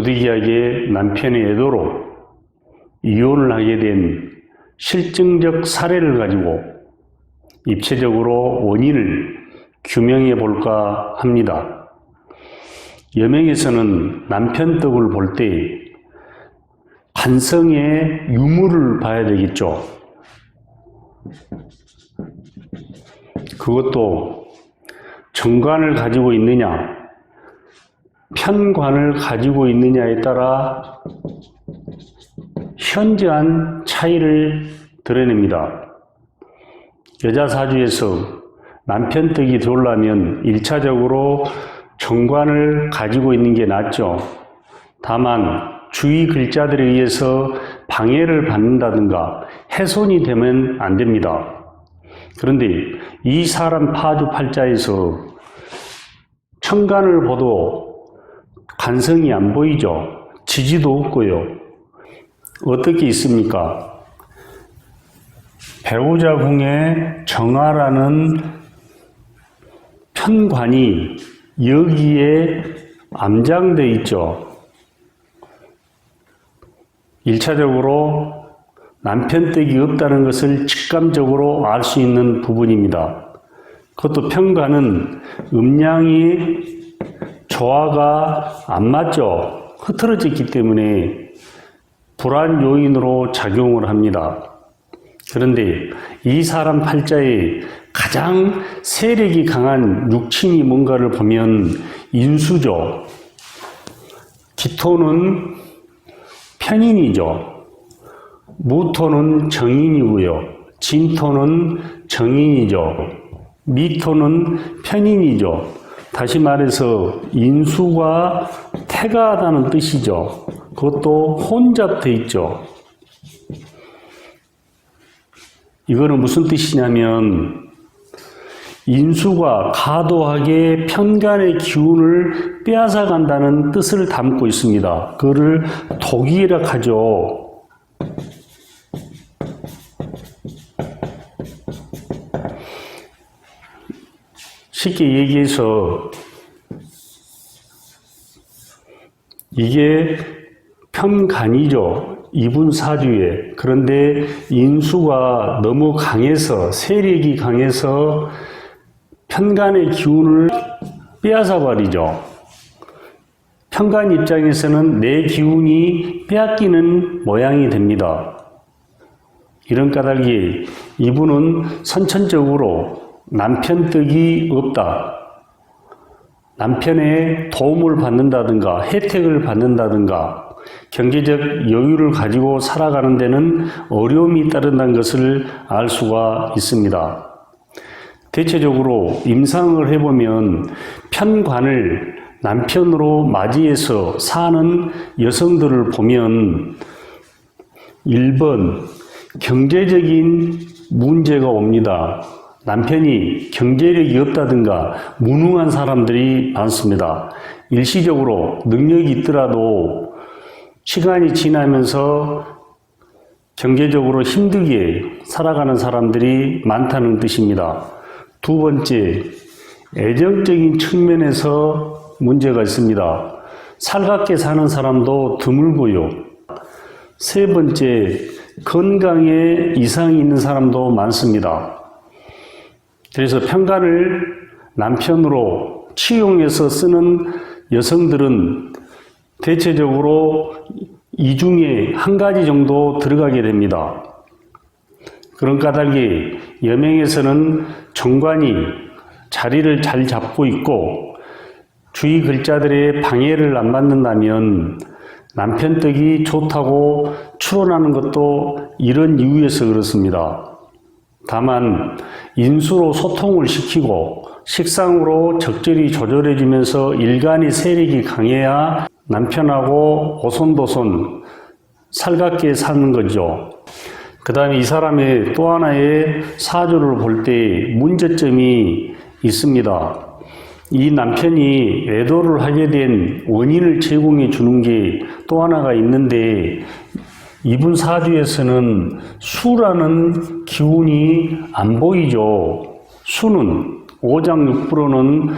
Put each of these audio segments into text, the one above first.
부득이하게 남편의 애도로 이혼을 하게 된 실증적 사례를 가지고 입체적으로 원인을 규명해 볼까 합니다. 여명에서는 남편 덕을 볼 때 관성의 유무를 봐야 되겠죠. 그것도 정관을 가지고 있느냐, 편관을 가지고 있느냐에 따라 현저한 차이를 드러냅니다. 여자 사주에서 남편 덕이 들어오려면 1차적으로 정관을 가지고 있는 게 낫죠. 다만 주위 글자들에 의해서 방해를 받는다든가 훼손이 되면 안 됩니다. 그런데 이 사람 파주 팔자에서 천간을 봐도 관성이 안 보이죠. 지지도 없고요. 어떻게 있습니까? 배우자 궁에 정화라는 편관이 여기에 암장되어 있죠. 1차적으로 남편 덕이 없다는 것을 직감적으로 알 수 있는 부분입니다. 그것도 편관은 음양이 조화가 안 맞죠. 흐트러졌기 때문에 불안 요인으로 작용을 합니다. 그런데 이 사람 팔자에 가장 세력이 강한 육친이 뭔가를 보면 인수죠. 기토는 편인이죠. 무토는 정인이고요. 진토는 정인이죠. 미토는 편인이죠. 다시 말해서 인수가 태가하다는 뜻이죠. 그것도 혼잡돼 있죠. 이거는 무슨 뜻이냐면 인수가 과도하게 편간의 기운을 빼앗아 간다는 뜻을 담고 있습니다. 그거를 독이라 하죠. 쉽게 얘기해서 이게 편간이죠. 이분 사주에. 그런데 인수가 너무 강해서, 세력이 강해서 편간의 기운을 빼앗아 버리죠. 편간 입장에서는 내 기운이 빼앗기는 모양이 됩니다. 이런 까닭에 이분은 선천적으로 남편 덕이 없다. 남편의 도움을 받는다든가 혜택을 받는다든가 경제적 여유를 가지고 살아가는 데는 어려움이 따른다는 것을 알 수가 있습니다. 대체적으로 임상을 해보면 편관을 남편으로 맞이해서 사는 여성들을 보면 1번 경제적인 문제가 옵니다. 남편이 경제력이 없다든가 무능한 사람들이 많습니다. 일시적으로 능력이 있더라도 시간이 지나면서 경제적으로 힘들게 살아가는 사람들이 많다는 뜻입니다. 두 번째, 애정적인 측면에서 문제가 있습니다. 살갑게 사는 사람도 드물고요. 세 번째, 건강에 이상이 있는 사람도 많습니다. 그래서 편간을 남편으로 치용해서 쓰는 여성들은 대체적으로 이 중에 한 가지 정도 들어가게 됩니다. 그런 까닭에 여명에서는 정관이 자리를 잘 잡고 있고 주위 글자들의 방해를 안 받는다면 남편 덕이 좋다고 추론하는 것도 이런 이유에서 그렇습니다. 다만 인수로 소통을 시키고 식상으로 적절히 조절해주면서 일간의 세력이 강해야 남편하고 오손도손 살갑게 사는 거죠. 그 다음에 이 사람의 또 하나의 사주를 볼 때 문제점이 있습니다. 이 남편이 애도를 하게 된 원인을 제공해 주는 게 또 하나가 있는데 이분 사주에서는 수라는 기운이 안 보이죠. 수는 오장육부로는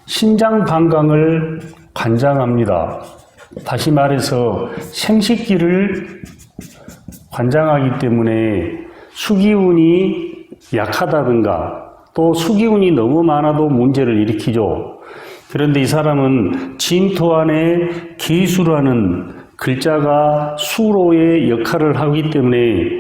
신장 방광을 관장합니다. 다시 말해서 생식기를 관장하기 때문에 수기운이 약하다든가 또 수기운이 너무 많아도 문제를 일으키죠. 그런데 이 사람은 진토 안에 계수라는 글자가 수로의 역할을 하기 때문에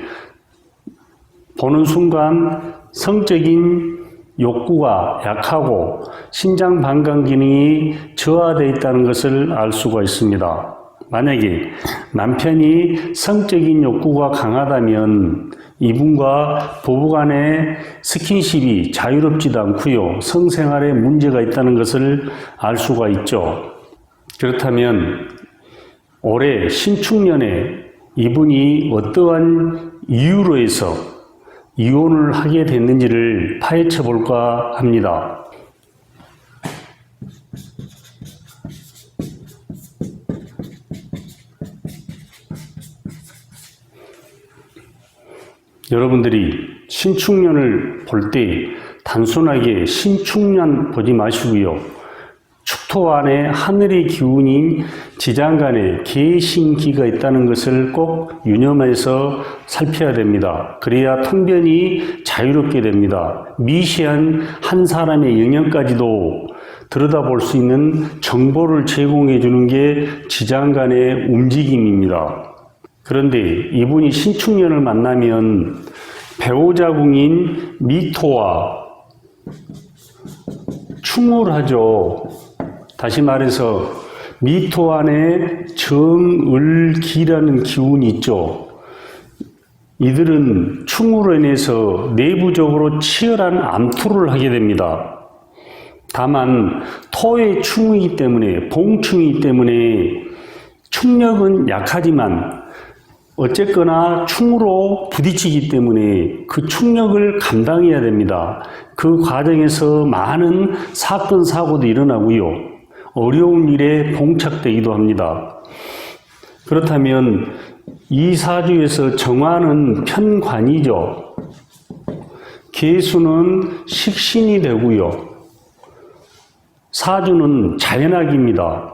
보는 순간 성적인 욕구가 약하고 신장 방광 기능이 저하되어 있다는 것을 알 수가 있습니다. 만약에 남편이 성적인 욕구가 강하다면 이분과 부부간의 스킨십이 자유롭지도 않고요. 성생활에 문제가 있다는 것을 알 수가 있죠. 그렇다면 올해 신축년에 이분이 어떠한 이유로 해서 이혼을 하게 됐는지를 파헤쳐 볼까 합니다. 여러분들이 신축년을 볼 때 단순하게 신축년 보지 마시고요. 축토 안에 하늘의 기운인 지장간에 계신기가 있다는 것을 꼭 유념해서 살펴야 됩니다. 그래야 통변이 자유롭게 됩니다. 미시한 한 사람의 영역까지도 들여다볼 수 있는 정보를 제공해 주는 게 지장간의 움직임입니다. 그런데 이분이 신축년을 만나면 배우자궁인 미토와 충울하죠. 다시 말해서 미토 안에 정을기라는 기운이 있죠. 이들은 충으로 인해서 내부적으로 치열한 암투를 하게 됩니다. 다만 토의 충이기 때문에 봉충이기 때문에 충력은 약하지만 어쨌거나 충으로 부딪히기 때문에 그 충력을 감당해야 됩니다. 그 과정에서 많은 사건 사고도 일어나고요. 어려운 일에 봉착되기도 합니다. 그렇다면 이 사주에서 정화는 편관이죠. 계수는 식신이 되고요. 사주는 자연학입니다.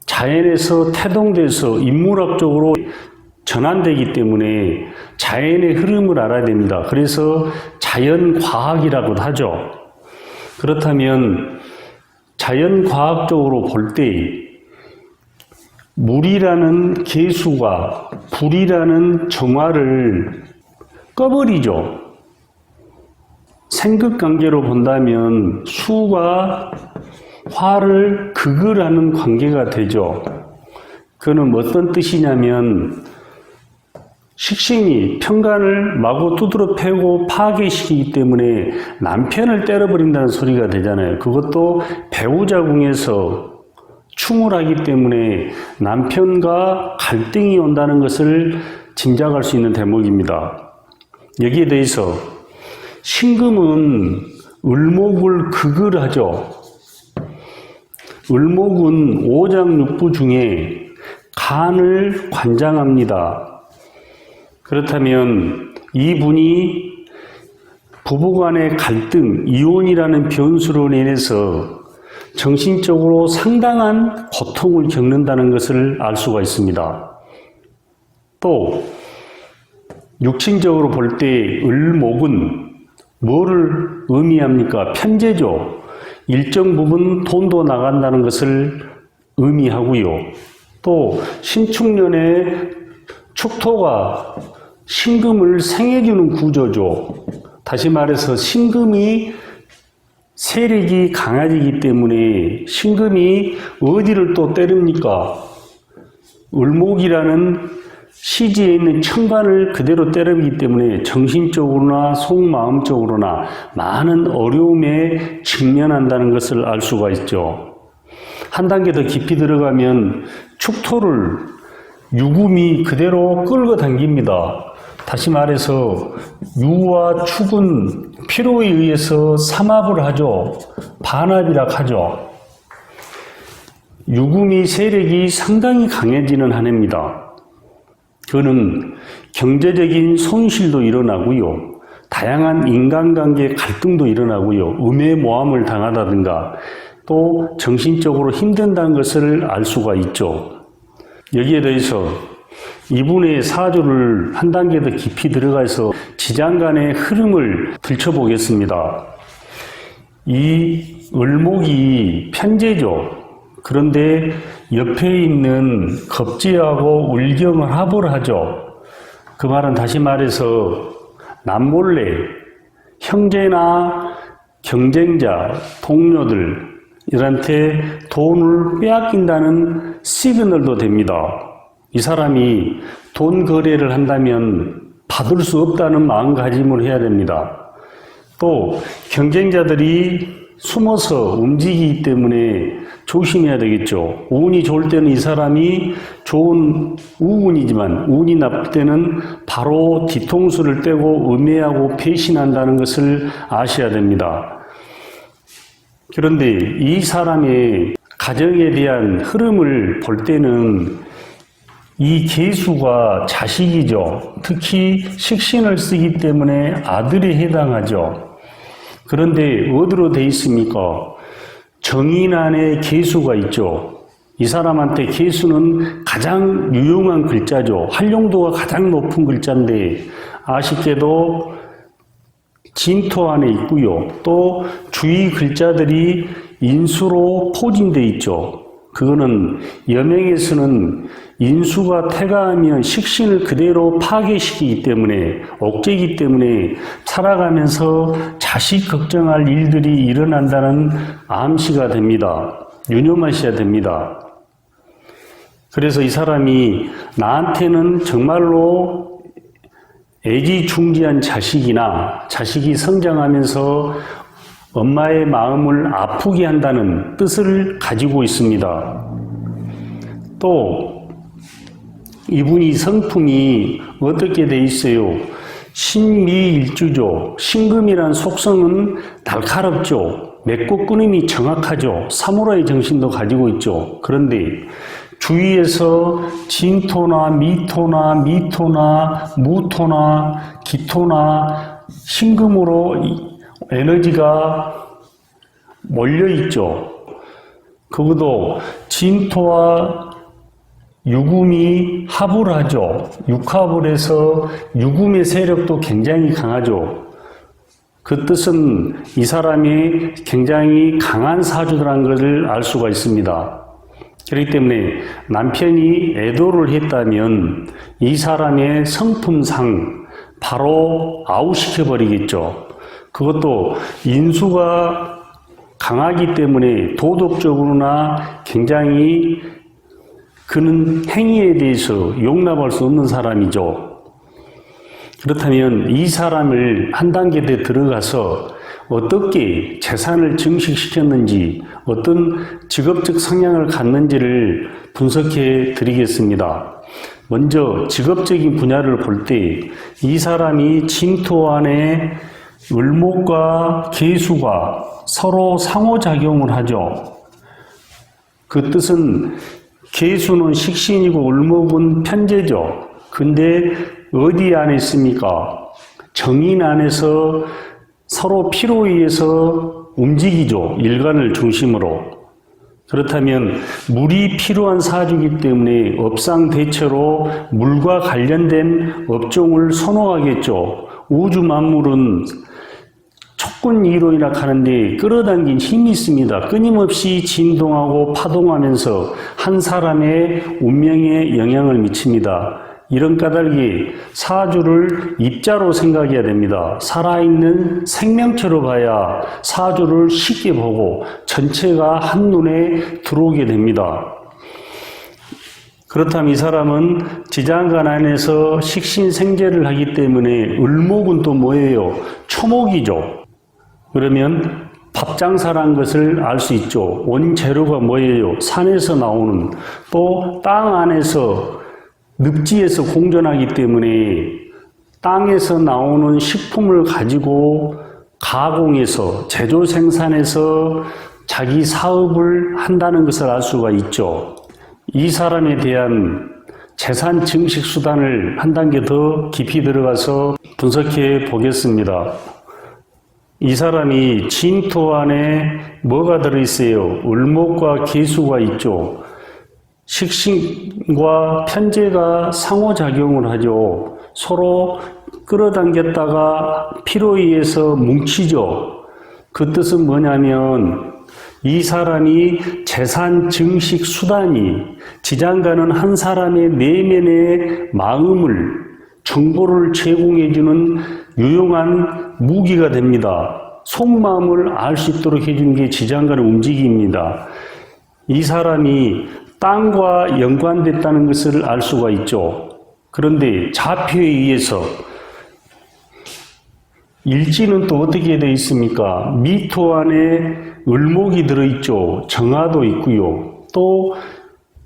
자연에서 태동돼서 인문학적으로 전환되기 때문에 자연의 흐름을 알아야 됩니다. 그래서 자연과학이라고도 하죠. 그렇다면 자연과학적으로 볼 때 물이라는 계수가 불이라는 정화를 꺼버리죠. 생극관계로 본다면 수가 화를 극을 하는 관계가 되죠. 그는 어떤 뜻이냐면 식신이 편관을 마구 두드러 패고 파괴시키기 때문에 남편을 때려버린다는 소리가 되잖아요. 그것도 배우자궁에서 충울하기 때문에 남편과 갈등이 온다는 것을 짐작할 수 있는 대목입니다. 여기에 대해서 신금은 을목을 극을 하죠. 을목은 오장육부 중에 간을 관장합니다. 그렇다면 이분이 부부간의 갈등, 이혼이라는 변수로 인해서 정신적으로 상당한 고통을 겪는다는 것을 알 수가 있습니다. 또 육신적으로 볼 때 을목은 뭐를 의미합니까? 편재죠. 일정 부분 돈도 나간다는 것을 의미하고요. 또 신축년에 축토가 신금을 생해주는 구조죠. 다시 말해서 신금이 세력이 강해지기 때문에 신금이 어디를 또 때립니까? 을목이라는 시지에 있는 천간을 그대로 때리기 때문에 정신적으로나 속마음적으로나 많은 어려움에 직면한다는 것을 알 수가 있죠. 한 단계 더 깊이 들어가면 축토를 유금이 그대로 끌고 당깁니다. 다시 말해서 유와 축은 피로에 의해서 삼합을 하죠. 반합이라 하죠. 유금이 세력이 상당히 강해지는 한 해입니다. 그는 경제적인 손실도 일어나고요. 다양한 인간관계 갈등도 일어나고요. 음해모함을 당하다든가 또 정신적으로 힘든다는 것을 알 수가 있죠. 여기에 대해서 이분의 사주를 한 단계 더 깊이 들어가서 지장간의 흐름을 들춰보겠습니다. 이 을목이 편재죠. 그런데 옆에 있는 겁지하고 울경을 합을 하죠. 그 말은 다시 말해서 남몰래 형제나 경쟁자, 동료들한테 돈을 빼앗긴다는 시그널도 됩니다. 이 사람이 돈 거래를 한다면 받을 수 없다는 마음가짐을 해야 됩니다. 또 경쟁자들이 숨어서 움직이기 때문에 조심해야 되겠죠. 운이 좋을 때는 이 사람이 좋은 우운이지만 운이 나쁠 때는 바로 뒤통수를 떼고 음해하고 배신한다는 것을 아셔야 됩니다. 그런데 이 사람의 가정에 대한 흐름을 볼 때는 이 계수가 자식이죠. 특히 식신을 쓰기 때문에 아들에 해당하죠. 그런데 어디로 돼 있습니까? 정인 안에 계수가 있죠. 이 사람한테 계수는 가장 유용한 글자죠. 활용도가 가장 높은 글자인데 아쉽게도 진토 안에 있고요. 또 주위 글자들이 인수로 포진되어 있죠. 그거는 여명에서는 인수가 태가하면 식신을 그대로 파괴시키기 때문에 억제이기 때문에 살아가면서 자식 걱정할 일들이 일어난다는 암시가 됩니다. 유념하셔야 됩니다. 그래서 이 사람이 나한테는 정말로 애지중지한 자식이나 자식이 성장하면서 엄마의 마음을 아프게 한다는 뜻을 가지고 있습니다. 또 이분이 성품이 어떻게 돼 있어요? 신미일주죠. 신금이란 속성은 날카롭죠. 맺고 끊임이 정확하죠. 사무라이 정신도 가지고 있죠. 그런데 주위에서 진토나 미토나 무토나 기토나 신금으로 에너지가 몰려있죠. 그것도 진토와 유금이 합을 하죠. 육합을 해서 유금의 세력도 굉장히 강하죠. 그 뜻은 이 사람이 굉장히 강한 사주라는 것을 알 수가 있습니다. 그렇기 때문에 남편이 애도를 했다면 이 사람의 성품상 바로 아웃시켜버리겠죠. 그것도 인수가 강하기 때문에 도덕적으로나 굉장히 그는 행위에 대해서 용납할 수 없는 사람이죠. 그렇다면 이 사람을 한 단계 더 들어가서 어떻게 재산을 증식시켰는지 어떤 직업적 성향을 갖는지를 분석해 드리겠습니다. 먼저 직업적인 분야를 볼 때 이 사람이 진토 안에 을목과 계수가 서로 상호작용을 하죠. 그 뜻은 계수는 식신이고 을목은 편재죠. 근데 어디 안에 있습니까? 정인 안에서 서로 피로 의해서 움직이죠. 일간을 중심으로. 그렇다면 물이 필요한 사주이기 때문에 업상대체로 물과 관련된 업종을 선호하겠죠. 우주 만물은 촉근이론이라 하는데 끌어당긴 힘이 있습니다. 끊임없이 진동하고 파동하면서 한 사람의 운명에 영향을 미칩니다. 이런 까닭이 사주를 입자로 생각해야 됩니다. 살아있는 생명체로 봐야 사주를 쉽게 보고 전체가 한눈에 들어오게 됩니다. 그렇다면 이 사람은 지장간 안에서 식신생재를 하기 때문에 을목은 또 뭐예요? 초목이죠. 그러면 밥장사라는 것을 알 수 있죠. 원재료가 뭐예요? 산에서 나오는, 또 땅 안에서 늪지에서 공존하기 때문에 땅에서 나오는 식품을 가지고 가공해서 제조 생산해서 자기 사업을 한다는 것을 알 수가 있죠. 이 사람에 대한 재산 증식 수단을 한 단계 더 깊이 들어가서 분석해 보겠습니다. 이 사람이 진토 안에 뭐가 들어있어요? 을목과 계수가 있죠. 식신과 편재가 상호작용을 하죠. 서로 끌어당겼다가 피로 의해서 뭉치죠. 그 뜻은 뭐냐면 이 사람이 재산 증식 수단이 지장가는 한 사람의 내면의 마음을 정보를 제공해주는 유용한 무기가 됩니다. 속마음을 알 수 있도록 해주는 게 지장간의 움직임입니다. 이 사람이 땅과 연관됐다는 것을 알 수가 있죠. 그런데 자표에 의해서 일지는 또 어떻게 되어 있습니까? 미토 안에 을목이 들어있죠. 정화도 있고요. 또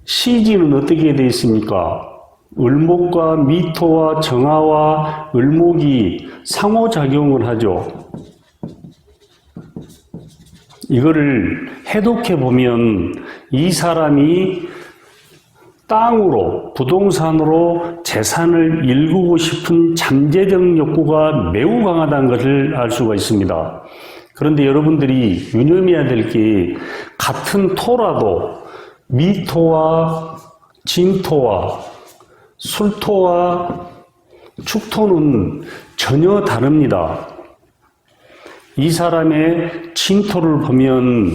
시지는 어떻게 되어 있습니까? 을목과 미토와 정화와 을목이 상호작용을 하죠. 이거를 해독해 보면 이 사람이 땅으로, 부동산으로 재산을 일구고 싶은 잠재적 욕구가 매우 강하다는 것을 알 수가 있습니다. 그런데 여러분들이 유념해야 될 게 같은 토라도 미토와 진토와 술토와 축토는 전혀 다릅니다. 이 사람의 진토를 보면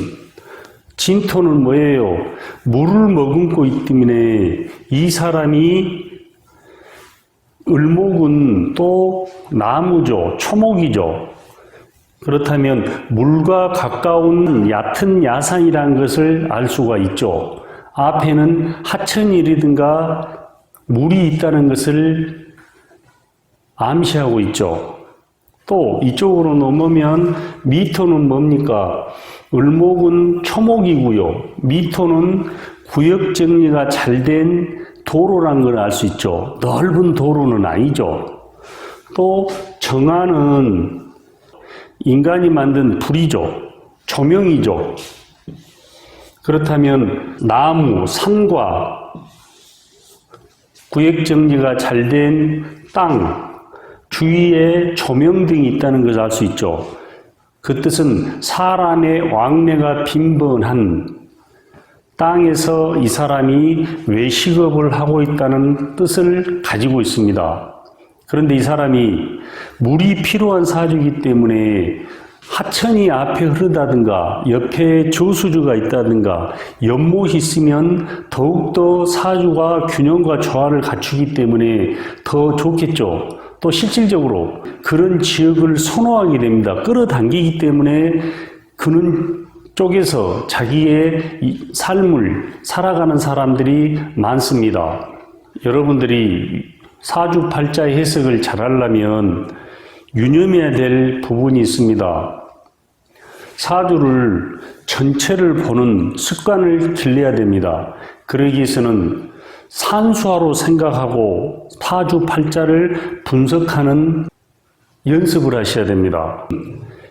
진토는 뭐예요? 물을 머금고 있기 때문에 이 사람이 을목은 또 나무죠. 초목이죠. 그렇다면 물과 가까운 얕은 야산이라는 것을 알 수가 있죠. 앞에는 하천이라든가 물이 있다는 것을 암시하고 있죠. 또 이쪽으로 넘으면 미토는 뭡니까? 을목은 초목이고요. 미토는 구역 정리가 잘 된 도로라는 걸 알 수 있죠. 넓은 도로는 아니죠. 또 정화는 인간이 만든 불이죠. 조명이죠. 그렇다면 나무, 산과 구역 정리가 잘 된 땅, 주위에 조명 등이 있다는 것을 알 수 있죠. 그 뜻은 사람의 왕래가 빈번한 땅에서 이 사람이 외식업을 하고 있다는 뜻을 가지고 있습니다. 그런데 이 사람이 물이 필요한 사주이기 때문에 하천이 앞에 흐르다든가 옆에 저수지가 있다든가 연못이 있으면 더욱더 사주가 균형과 조화를 갖추기 때문에 더 좋겠죠. 또 실질적으로 그런 지역을 선호하게 됩니다. 끌어당기기 때문에 그는 쪽에서 자기의 삶을 살아가는 사람들이 많습니다. 여러분들이 사주팔자의 해석을 잘하려면 유념해야 될 부분이 있습니다. 사주를 전체를 보는 습관을 길러야 됩니다. 그러기 위해서는 산수화로 생각하고 사주팔자를 분석하는 연습을 하셔야 됩니다.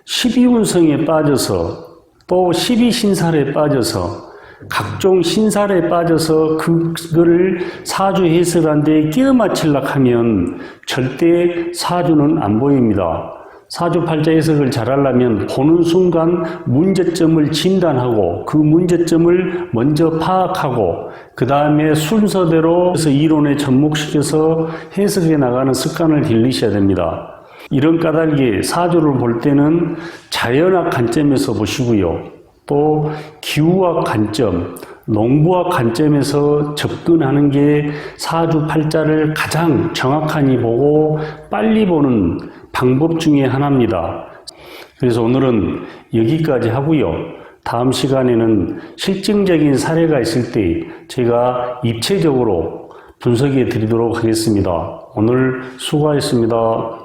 12운성에 빠져서 또 12신살에 빠져서 각종 신살에 빠져서 그거를 사주 해석하는데 끼워 맞추려고 하면 절대 사주는 안 보입니다. 사주팔자 해석을 잘하려면 보는 순간 문제점을 진단하고 그 문제점을 먼저 파악하고 그 다음에 순서대로 이론에 접목시켜서 해석해 나가는 습관을 길리셔야 됩니다. 이런 까닭에 사주를 볼 때는 자연학 관점에서 보시고요. 또 기후학 관점, 농부학 관점에서 접근하는 게 사주팔자를 가장 정확하니 보고 빨리 보는 방법 중에 하나입니다. 그래서 오늘은 여기까지 하고요. 다음 시간에는 실증적인 사례가 있을 때 제가 입체적으로 분석해 드리도록 하겠습니다. 오늘 수고하셨습니다.